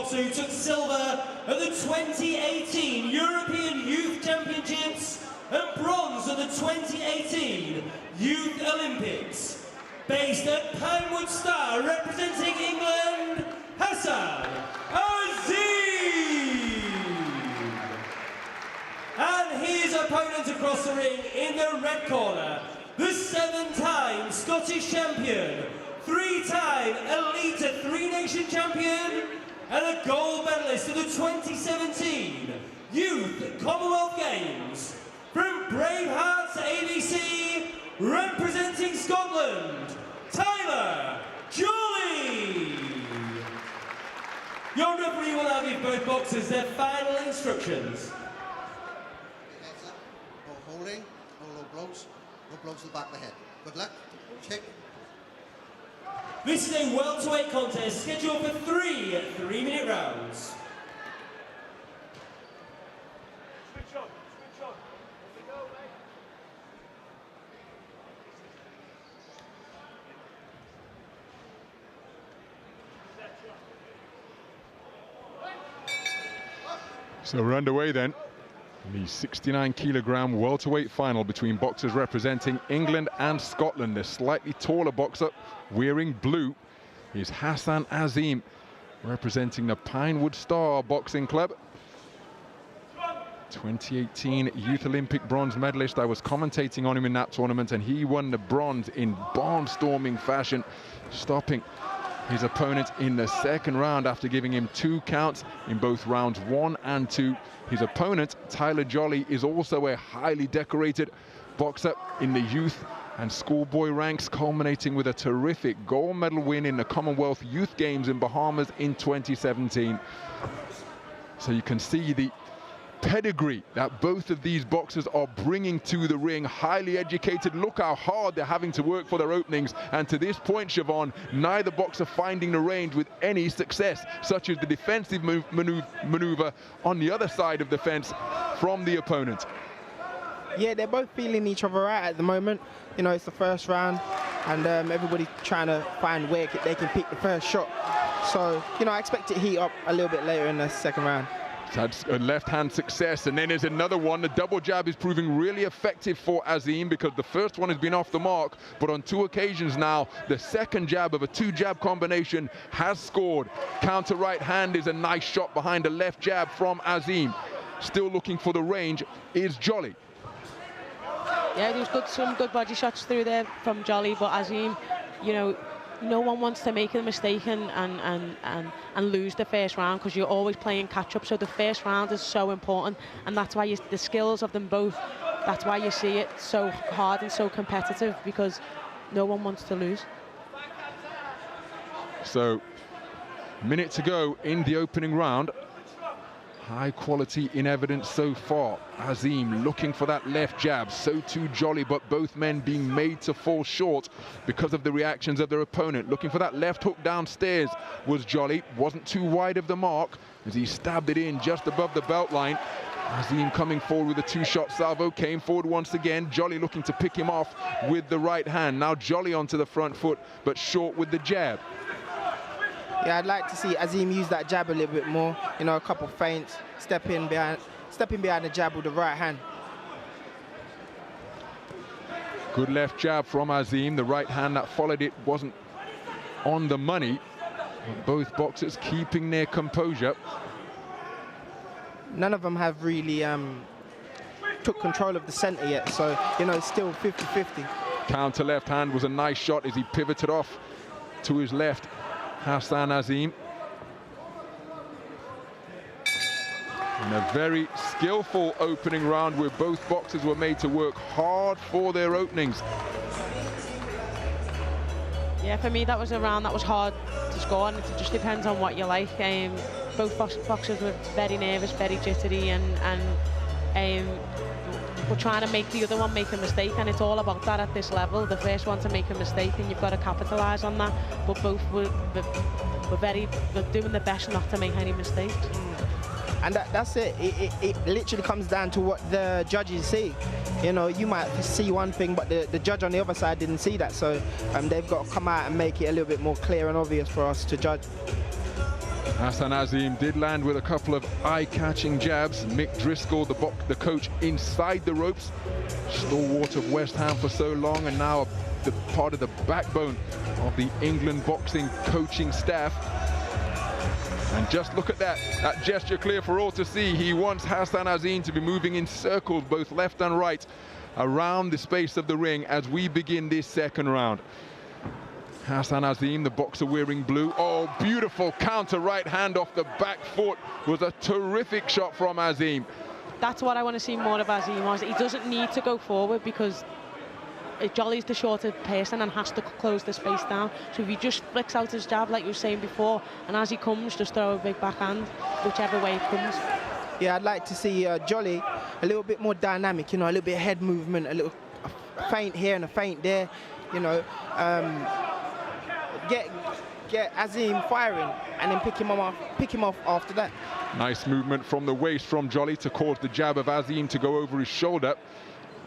boxer who took silver at the 2018 European Youth Championships and bronze at the 2018 Youth Olympics. Based at Pinewood Star, representing England, Hassan, Azim! And his opponent across the ring in the red corner, the 7-time Scottish champion, 3-time Elite Three-Nation champion, and a gold medalist at the 2017 Youth Commonwealth Games. From Bravehearts ABC, representing Scotland, Tyler Jolly. Your referee will now give both boxers their final instructions. Heads up, no holding, no low blows to the back of the head. Good luck, check. This is a welterweight contest scheduled for 3 3-minute rounds. Switch on, switch on. Here we go, mate. So we're underway then. The 69-kilogram welterweight final between boxers representing England and Scotland. The slightly taller boxer wearing blue is Hassan Azim, representing the Pinewood Star Boxing Club. 2018 Youth Olympic bronze medalist. I was commentating on him in that tournament, and he won the bronze in barnstorming fashion, stopping his opponent in the second round after giving him 2 counts in both rounds 1 and 2. His opponent, Tyler Jolly, is also a highly decorated boxer in the youth and schoolboy ranks, culminating with a terrific gold medal win in the Commonwealth Youth Games in Bahamas in 2017. So you can see the pedigree that both of these boxers are bringing to the ring. Highly educated. Look how hard they're having to work for their openings, and to this point, Siobhan, neither boxer finding the range with any success, such as the defensive maneuver on the other side of the fence from the opponent. Yeah, they're both feeling each other out at the moment. You know, it's the first round, and everybody trying to find where they can pick the first shot. So, you know, I expect it to heat up a little bit later in the second round. Had a left-hand success, and then there's another one. The double jab is proving really effective for Azim, because the first one has been off the mark, but on 2 occasions now, the second jab of a 2-jab combination has scored. Counter right hand is a nice shot behind the left jab from Azim. Still looking for the range is Jolly. Yeah, there was some good body shots through there from Jolly, but Azim, you know, no one wants to make a mistake and lose the first round, because you're always playing catch up. So the first round is so important, and that's why the skills of them both, that's why you see it so hard and so competitive, because no one wants to lose. So, minute to go in the opening round. High quality in evidence so far. Azim looking for that left jab, so too Jolly, but both men being made to fall short because of the reactions of their opponent. Looking for that left hook downstairs was Jolly, wasn't too wide of the mark as he stabbed it in just above the belt line. Azim coming forward with a 2-shot salvo, came forward once again. Jolly looking to pick him off with the right hand. Now Jolly onto the front foot, but short with the jab. Yeah, I'd like to see Azim use that jab a little bit more. You know, a couple feints, stepping behind the jab with the right hand. Good left jab from Azim. The right hand that followed it wasn't on the money. Both boxers keeping their composure. None of them have really took control of the center yet, so, you know, it's still 50-50. Counter left hand was a nice shot as he pivoted off to his left. Hassan Azim. And a very skillful opening round where both boxers were made to work hard for their openings. Yeah, for me that was a round that was hard to score, and it just depends on what you like. Both boxers were very nervous, very jittery, and we're trying to make the other one make a mistake, and it's all about that at this level. The first one to make a mistake, and you've got to capitalise on that. But both were doing the best not to make any mistakes. And that's it. It literally comes down to what the judges see. You know, you might see one thing, but the judge on the other side didn't see that. So they've got to come out and make it a little bit more clear and obvious for us to judge. Hassan Azim did land with a couple of eye-catching jabs. Mick Driscoll, the coach, inside the ropes. Stalwart of West Ham for so long, and now the part of the backbone of the England boxing coaching staff. And just look at that gesture clear for all to see. He wants Hassan Azim to be moving in circles, both left and right, around the space of the ring as we begin this second round. Hassan Azim, the boxer wearing blue. Oh, beautiful counter right hand off the back foot. Was a terrific shot from Azim. That's what I want to see more of Azim. He doesn't need to go forward because Jolly's the shorter person and has to close the space down. So if he just flicks out his jab, like you were saying before, and as he comes, just throw a big backhand, whichever way it comes. Yeah, I'd like to see Jolly a little bit more dynamic, you know, a little bit of head movement, a little feint here and a feint there, you know. Get Azim firing and then pick him off after that. Nice movement from the waist from Jolly to cause the jab of Azim to go over his shoulder.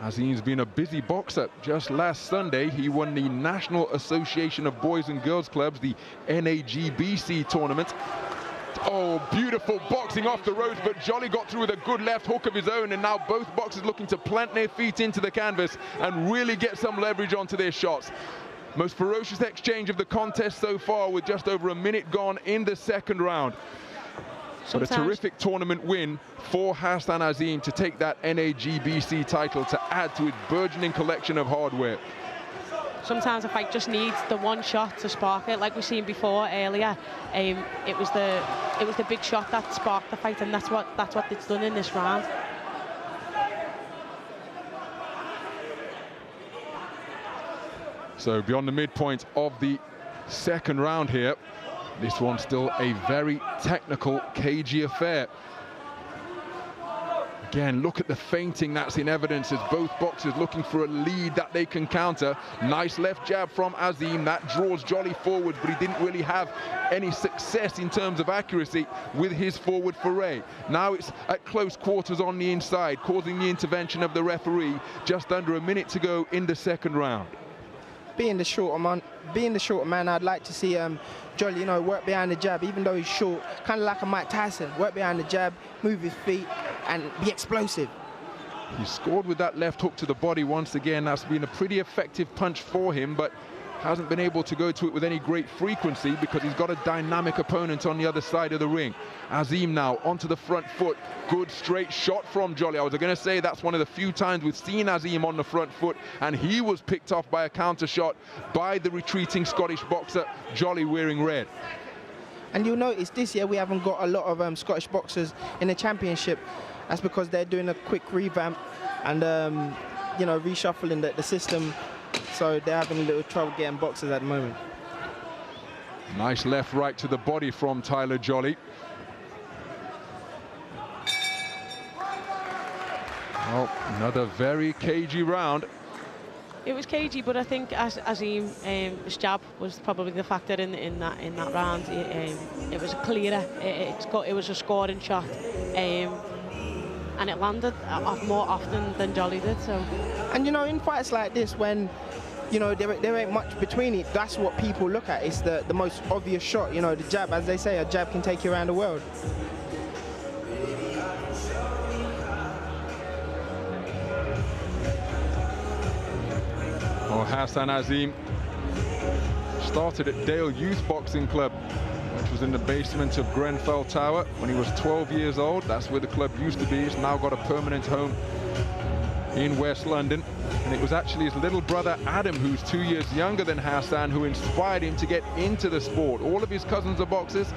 Azim's been a busy boxer. Just last Sunday, he won the National Association of Boys and Girls Clubs, the NAGBC tournament. Oh, beautiful boxing off the ropes, but Jolly got through with a good left hook of his own, and now both boxers looking to plant their feet into the canvas and really get some leverage onto their shots. Most ferocious exchange of the contest so far, with just over a minute gone in the second round. But a terrific tournament win for Hassan Azim to take that NAGBC title to add to his burgeoning collection of hardware. Sometimes a fight just needs the one shot to spark it, like we've seen before earlier. It was the big shot that sparked the fight, and that's what it's done in this round. So beyond the midpoint of the second round here, this one's still a very technical, cagey affair. Again, look at the feinting that's in evidence as both boxers looking for a lead that they can counter. Nice left jab from Azim, that draws Jolly forward, but he didn't really have any success in terms of accuracy with his forward foray. Now it's at close quarters on the inside, causing the intervention of the referee. Just under a minute to go in the second round. Being the shorter man, I'd like to see Jolly, you know, work behind the jab, even though he's short, kind of like a Mike Tyson. Work behind the jab, move his feet, and be explosive. He scored with that left hook to the body once again. That's been a pretty effective punch for him, but hasn't been able to go to it with any great frequency because he's got a dynamic opponent on the other side of the ring. Azim now onto the front foot. Good straight shot from Jolly. I was going to say that's one of the few times we've seen Azim on the front foot, and he was picked off by a counter shot by the retreating Scottish boxer, Jolly, wearing red. And you'll notice this year we haven't got a lot of Scottish boxers in the championship. That's because they're doing a quick revamp and you know, reshuffling the system. So they're having a little trouble getting boxers at the moment. Nice left right to the body from Tyler Jolly. Oh, another very cagey round. It was cagey, but I think Azim, his jab was probably the factor in that round. It was clearer. It was a scoring shot, and it landed more often than Jolly did. So, and you know, in fights like this, when you know there ain't much between it, that's what people look at. It's the most obvious shot. You know, the jab, as they say, a jab can take you around the world. Oh, Hassan Azim started at Dale Youth Boxing Club, which was in the basement of Grenfell Tower when he was 12 years old. That's where the club used to be. It's now got a permanent home in West London. And it was actually his little brother Adam, who's 2 years younger than Hassan, who inspired him to get into the sport. All of his cousins are boxers.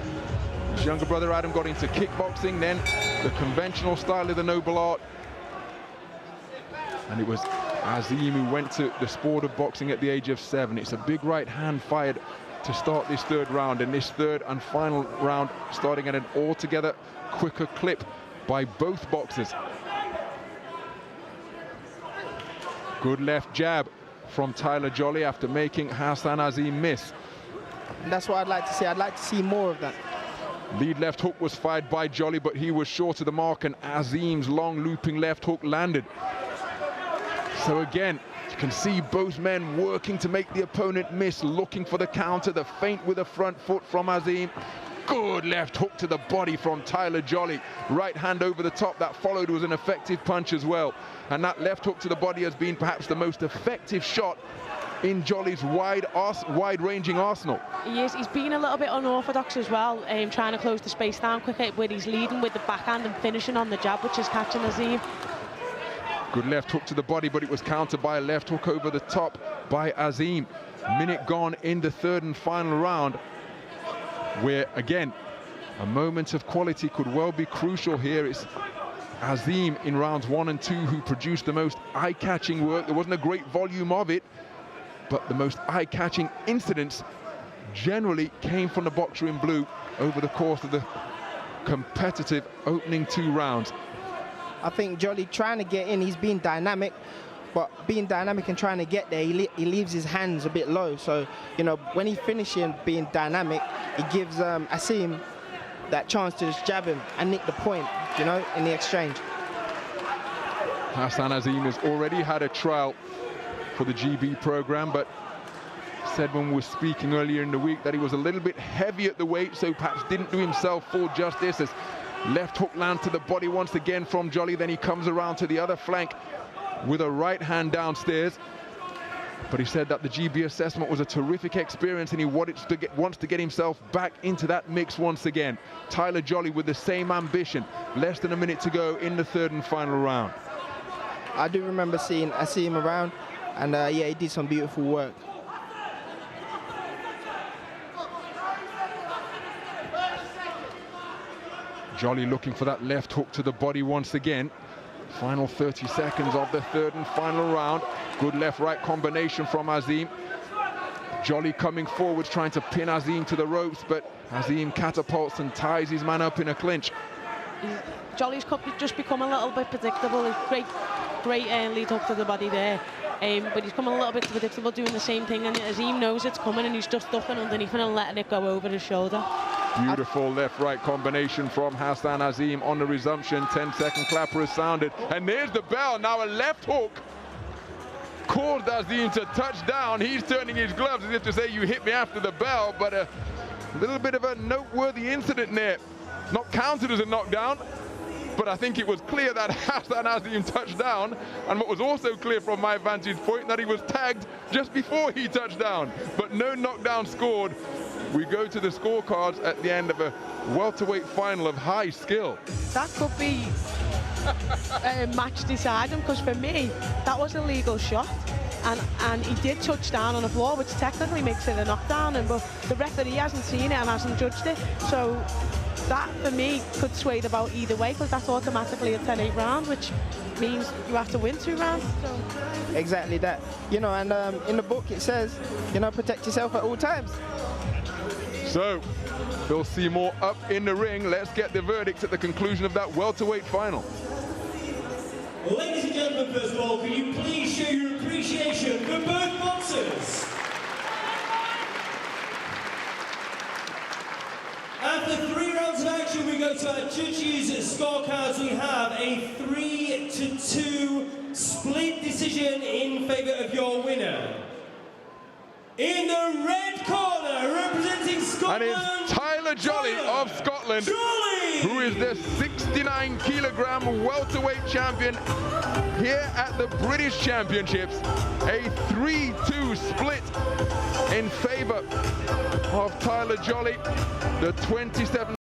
His younger brother Adam got into kickboxing, then the conventional style of the noble art. And it was Azim who went to the sport of boxing at the age of 7. It's a big right hand fired to start this third round, and this third and final round starting at an altogether quicker clip by both boxers. Good left jab from Tyler Jolly after making Hassan Azim miss. And that's what I'd like to see. I'd like to see more of that. Lead left hook was fired by Jolly, but he was short of the mark, and Azim's long looping left hook landed. So again, you can see both men working to make the opponent miss, looking for the counter, the feint with the front foot from Azim. Good left hook to the body from Tyler Jolly. Right hand over the top. That followed was an effective punch as well. And that left hook to the body has been perhaps the most effective shot in Jolly's wide-ranging arsenal. He is. He's been a little bit unorthodox as well, trying to close the space down quicker, where he's leading with the backhand and finishing on the jab, which is catching Azim. Good left hook to the body, but it was countered by a left hook over the top by Azim. Minute gone in the third and final round, where, again, a moment of quality could well be crucial here. It's Azim in rounds 1 and 2 who produced the most eye-catching work. There wasn't a great volume of it, but the most eye-catching incidents generally came from the boxer in blue over the course of the competitive opening 2 rounds. I think Jolly trying to get in, he's been dynamic, but being dynamic and trying to get there, he leaves his hands a bit low. So, you know, when he's finishing being dynamic, it gives Azim that chance to just jab him and nick the point, you know, in the exchange. Hassan Azim has already had a trial for the GB program, but said when we were speaking earlier in the week that he was a little bit heavy at the weight, so perhaps didn't do himself full justice. As left hook lands to the body once again from Jolly, then he comes around to the other flank with a right hand downstairs. But he said that the GB assessment was a terrific experience and he wants to get himself back into that mix once again. Tyler Jolly with the same ambition. Less than a minute to go in the third and final round. I do remember seeing him around, and yeah, he did some beautiful work. Jolly looking for that left hook to the body once again. Final 30 seconds of the third and final round. Good left-right combination from Azim. Jolly coming forwards, trying to pin Azim to the ropes, but Azim catapults and ties his man up in a clinch. Jolly's just become a little bit predictable. Great lead hook to the body there. But he's coming a little bit predictable, doing the same thing, and Azim knows it's coming and he's just ducking underneath and letting it go over his shoulder. Beautiful left-right combination from Hassan Azim on the resumption. 10-second clapper has sounded, and there's the bell. Now a left hook caused Azim to touch down. He's turning his gloves as if to say, you hit me after the bell, but a little bit of a noteworthy incident there. Not counted as a knockdown, but I think it was clear that Hassan Azim touched down, and what was also clear from my vantage point, that he was tagged just before he touched down, but no knockdown scored. We go to the scorecards at the end of a welterweight final of high skill. That could be match deciding, because for me, that was a legal shot. And he did touch down on the floor, which technically makes it a knockdown, but the referee hasn't seen it and hasn't judged it. So that, for me, could sway the bout either way, because that's automatically a 10-8 round, which means you have to win 2 rounds. So. Exactly that. You know, and in the book it says, you know, protect yourself at all times. So, Phil Seymour up in the ring. Let's get the verdict at the conclusion of that welterweight final. Ladies and gentlemen, first of all, can you please show your appreciation for both boxers? After 3 rounds of action, we go to our judges' scorecards. We have a 3-2 split decision in favour of your winner. In the red corner, representing Scotland, and it's Tyler Jolly of Scotland, who is the 69-kilogram welterweight champion here at the British Championships. A 3-2 split in favour of Tyler Jolly, the 27